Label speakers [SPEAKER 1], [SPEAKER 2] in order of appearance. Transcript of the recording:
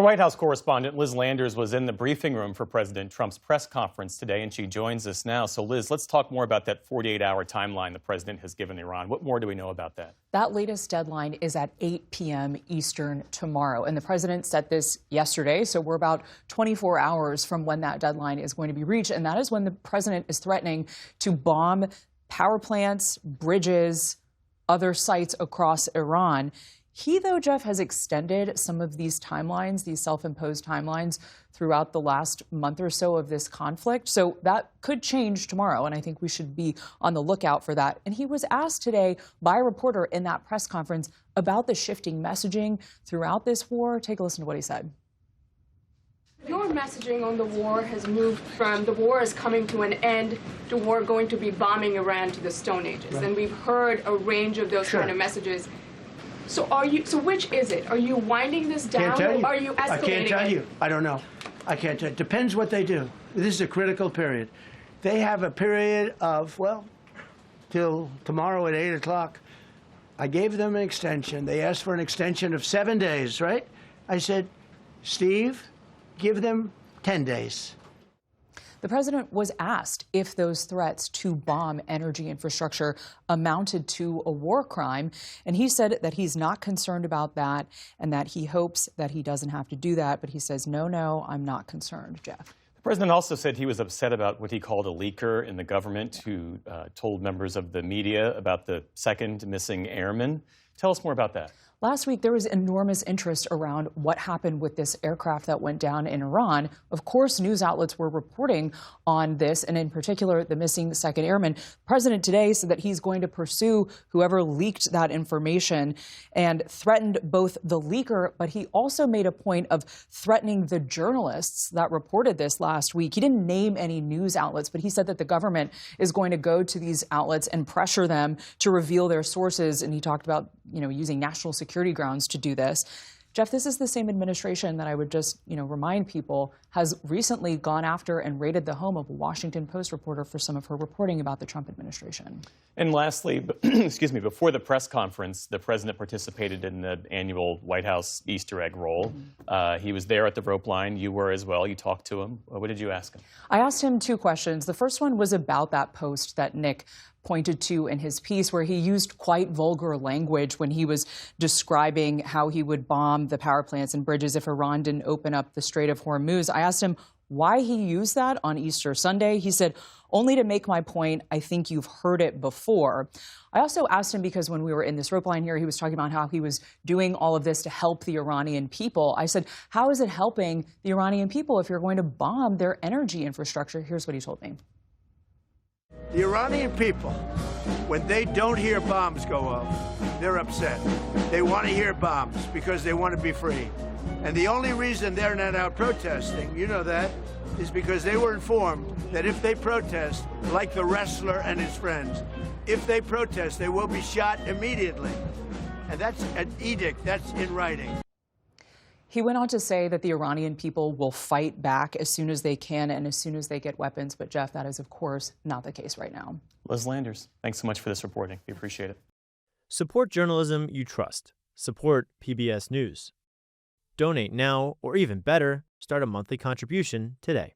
[SPEAKER 1] Our White House correspondent Liz Landers was in the briefing room for President Trump's press conference today, and she joins us now. So, Liz, let's talk more about that 48-hour timeline the president has given Iran. What more do we know about that?
[SPEAKER 2] That latest deadline is at 8 p.m. Eastern tomorrow, and the president set this yesterday, so we're about 24 hours from when that deadline is going to be reached, and that is when the president is threatening to bomb power plants, bridges, other sites across Iran. He, though, Jeff, has extended some of these timelines, these self-imposed timelines, throughout the last month or so of this conflict. So that could change tomorrow, and I think we should be on the lookout for that. And he was asked today by a reporter in that press conference about the shifting messaging throughout this war. Take a listen to what he said.
[SPEAKER 3] Your messaging on the war has moved from the war is coming to an end to war going to be bombing Iran to the Stone Ages. Right. And we've heard a range of those kind of messages. So which is it? Are you winding this down or are you escalating it?
[SPEAKER 4] I can't tell you. I don't know. I can't tell you. It depends what they do. This is a critical period. They have a period of, well, till tomorrow at 8 o'clock. I gave them an extension. They asked for an extension of 7 days, right? I said, Steve, give them 10 days.
[SPEAKER 2] The president was asked if those threats to bomb energy infrastructure amounted to a war crime, and he said that he's not concerned about that and that he hopes that he doesn't have to do that, but he says, no, I'm not concerned. Jeff.
[SPEAKER 1] The president also said he was upset about what he called a leaker in the government who told members of the media about the second missing airman. Tell us more about that.
[SPEAKER 2] Last week, there was enormous interest around what happened with this aircraft that went down in Iran. Of course, news outlets were reporting on this, and in particular, the missing second airman. The president today said that he's going to pursue whoever leaked that information and threatened both the leaker, but he also made a point of threatening the journalists that reported this last week. He didn't name any news outlets, but he said that the government is going to go to these outlets and pressure them to reveal their sources, and he talked about, using national security grounds to do this. Jeff, this is the same administration that I would just, remind people has recently gone after and raided the home of a Washington Post reporter for some of her reporting about the Trump administration.
[SPEAKER 1] And lastly, excuse me, before the press conference, the president participated in the annual White House Easter egg roll. He was there at the rope line. You were as well. You talked to him. What did you ask him?
[SPEAKER 2] I asked him two questions. The first one was about that post that Nick pointed to in his piece, where he used quite vulgar language when he was describing how he would bomb the power plants and bridges if Iran didn't open up the Strait of Hormuz. I asked him why he used that on Easter Sunday. He said, only to make my point, I think you've heard it before. I also asked him, because when we were in this rope line here, he was talking about how he was doing all of this to help the Iranian people. I said, how is it helping the Iranian people if you're going to bomb their energy infrastructure? Here's what he told me.
[SPEAKER 4] The Iranian people, when they don't hear bombs go off, they're upset. They want to hear bombs because they want to be free. And the only reason they're not out protesting, you know that, is because they were informed that if they protest, like the wrestler and his friends, if they protest, they will be shot immediately. And that's an edict, that's in writing.
[SPEAKER 2] He went on to say that the Iranian people will fight back as soon as they can and as soon as they get weapons. But, Jeff, that is, of course, not the case right now.
[SPEAKER 1] Liz Landers, thanks so much for this reporting. We appreciate it.
[SPEAKER 5] Support journalism you trust. Support PBS News. Donate now, or even better, start a monthly contribution today.